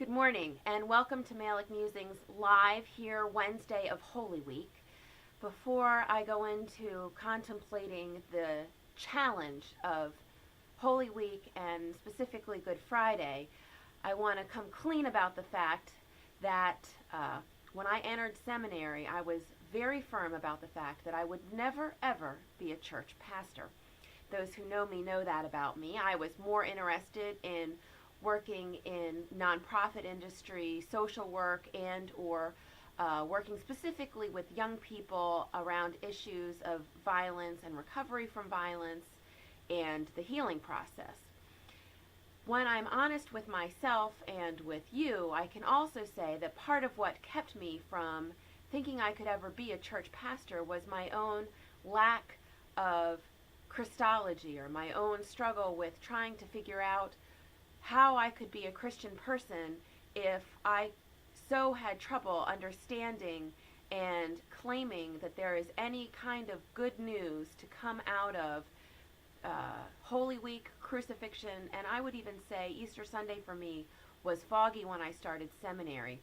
Good morning and welcome to Malick Musings live here Wednesday of Holy Week. Before I go into contemplating the challenge of Holy Week and specifically Good Friday, I want to come clean about the fact that when I entered seminary, I was very firm about the fact that I would never ever be a church pastor. Those who know me know that about me. I was more interested in working in nonprofit industry, social work, and or working specifically with young people around issues of violence and recovery from violence and the healing process. When I'm honest with myself and with you, I can also say that part of what kept me from thinking I could ever be a church pastor was my own lack of Christology, or my own struggle with trying to figure out how I could be a Christian person if I so had trouble understanding and claiming that there is any kind of good news to come out of Holy Week, crucifixion, and I would even say Easter Sunday for me was foggy when I started seminary.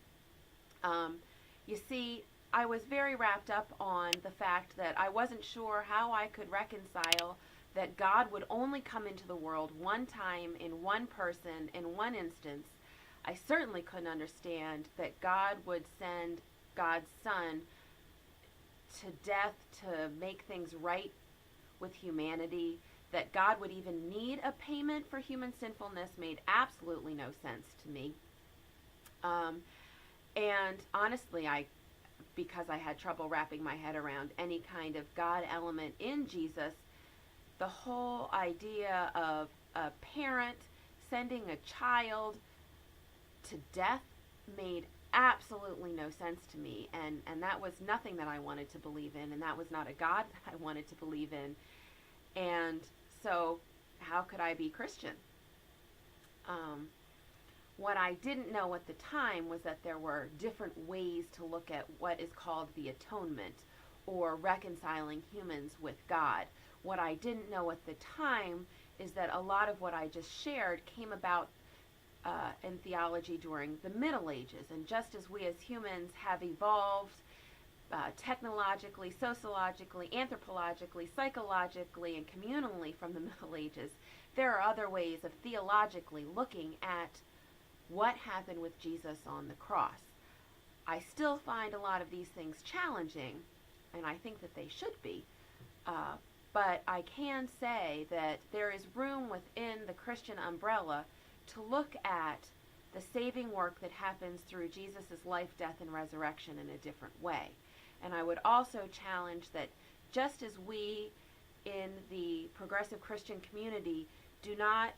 You see, I was very wrapped up on the fact that I wasn't sure how I could reconcile that God would only come into the world one time in one person in one instance. I certainly couldn't understand that God would send God's Son to death to make things right with humanity. That God would even need a payment for human sinfulness made absolutely no sense to me. And honestly, because I had trouble wrapping my head around any kind of God element in Jesus, the whole idea of a parent sending a child to death made absolutely no sense to me. And that was nothing that I wanted to believe in, and that was not a God that I wanted to believe in. And so how could I be Christian? What I didn't know at the time was that there were different ways to look at what is called the atonement, or reconciling humans with God. What I didn't know at the time is that a lot of what I just shared came about in theology during the Middle Ages. And just as we as humans have evolved technologically, sociologically, anthropologically, psychologically, and communally from the Middle Ages, there are other ways of theologically looking at what happened with Jesus on the cross. I still find a lot of these things challenging, and I think that they should be. But I can say that there is room within the Christian umbrella to look at the saving work that happens through Jesus' life, death, and resurrection in a different way. And I would also challenge that just as we in the progressive Christian community do not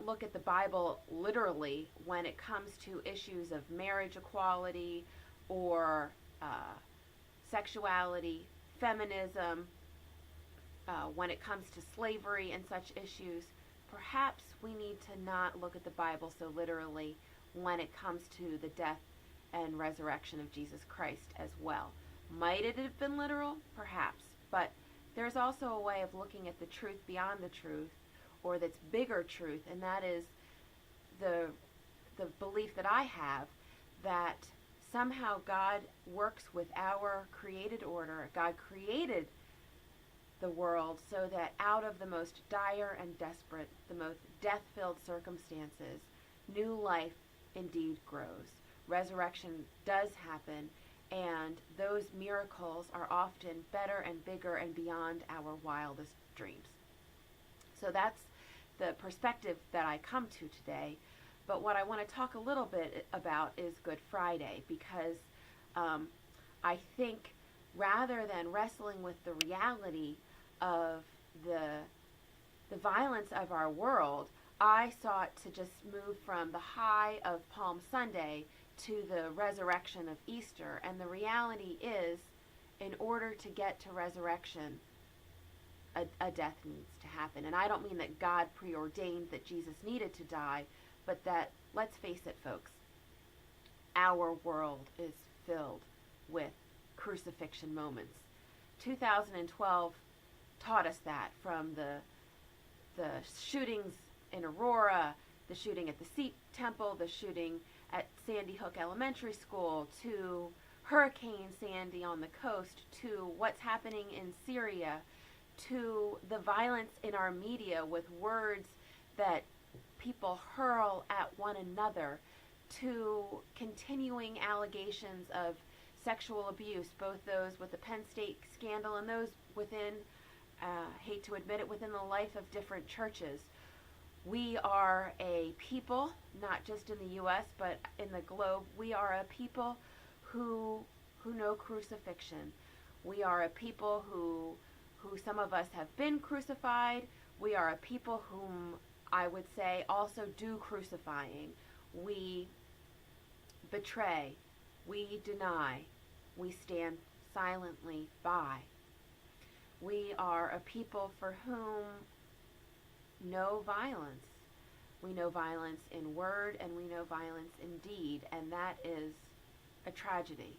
look at the Bible literally when it comes to issues of marriage equality or sexuality, feminism, when it comes to slavery and such issues, perhaps we need to not look at the Bible so literally when it comes to the death and resurrection of Jesus Christ as well. Might it have been literal? Perhaps. But there's also a way of looking at the truth beyond the truth, or that's bigger truth, and that is the belief that I have that somehow God works with our created order. God created the world so that out of the most dire and desperate, the most death-filled circumstances, new life indeed grows. Resurrection does happen, and those miracles are often better and bigger and beyond our wildest dreams. So that's the perspective that I come to today. But what I want to talk a little bit about is Good Friday, because I think rather than wrestling with the reality of the violence of our world, I sought to just move from the high of Palm Sunday to the resurrection of Easter. And the reality is, in order to get to resurrection, a death needs to happen. And I don't mean that God preordained that Jesus needed to die, but that, let's face it, folks, our world is filled with crucifixion moments. 2012 taught us that, from the shootings in Aurora the shooting at the Sikh temple, the shooting at Sandy Hook Elementary School, to Hurricane Sandy on the coast, to what's happening in Syria, to the violence in our media with words that people hurl at one another, to continuing allegations of sexual abuse, both those with the Penn State scandal and those within, hate to admit it, within the life of different churches. We are a people, not just in the U.S., but in the globe, we are a people who know crucifixion. We are a people who some of us have been crucified. We are a people whom I would say also do crucifying. We betray, we deny, we stand silently by. We are a people for whom no violence. We know violence in word and we know violence in deed, and that is a tragedy.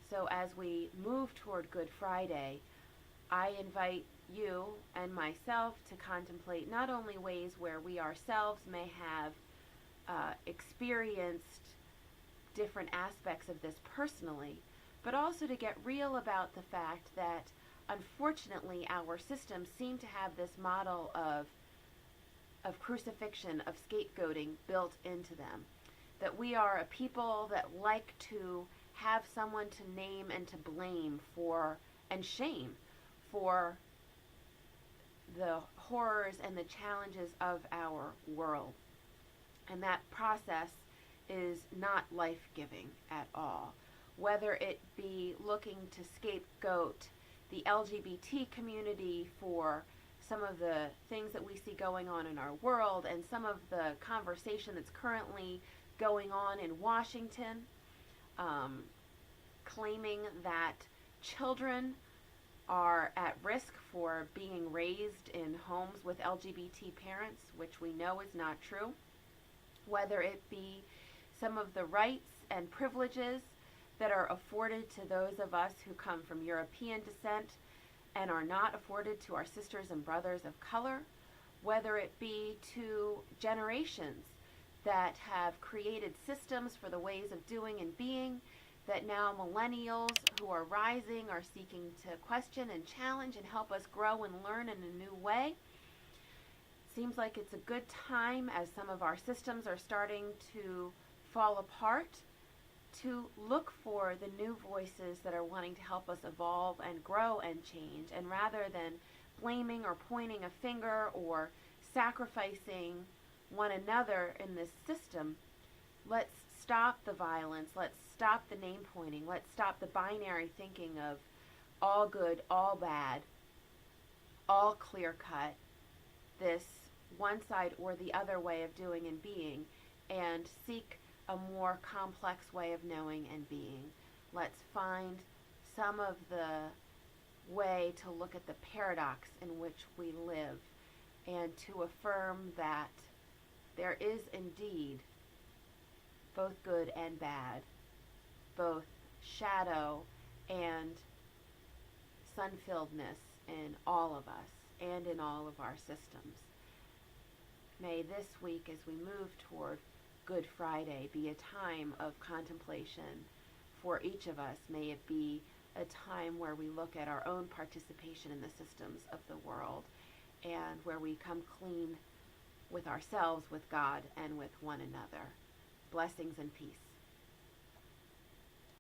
So as we move toward Good Friday, I invite you and myself to contemplate not only ways where we ourselves may have experienced different aspects of this personally, but also to get real about the fact that unfortunately our systems seem to have this model of crucifixion, of scapegoating built into them. That we are a people that like to have someone to name and to blame for, and shame for, the horrors and the challenges of our world. And that process is not life-giving at all. Whether it be looking to scapegoat the LGBT community for some of the things that we see going on in our world and some of the conversation that's currently going on in Washington, claiming that children are at risk for being raised in homes with LGBT parents, which we know is not true. Whether it be some of the rights and privileges that are afforded to those of us who come from European descent and are not afforded to our sisters and brothers of color, whether it be to generations that have created systems for the ways of doing and being that now millennials who are rising are seeking to question and challenge and help us grow and learn in a new way. Seems like it's a good time, as some of our systems are starting to fall apart, to look for the new voices that are wanting to help us evolve and grow and change. And rather than blaming or pointing a finger or sacrificing one another in this system, let's stop the violence, let's stop the name pointing, let's stop the binary thinking of all good, all bad, all clear cut, this one side or the other way of doing and being, and seek a more complex way of knowing and being. Let's find some of the way to look at the paradox in which we live and to affirm that there is indeed both good and bad, both shadow and sun-filledness in all of us and in all of our systems. May this week, as we move toward Good Friday, be a time of contemplation for each of us. May it be a time where we look at our own participation in the systems of the world and where we come clean with ourselves, with God, and with one another. Blessings and peace.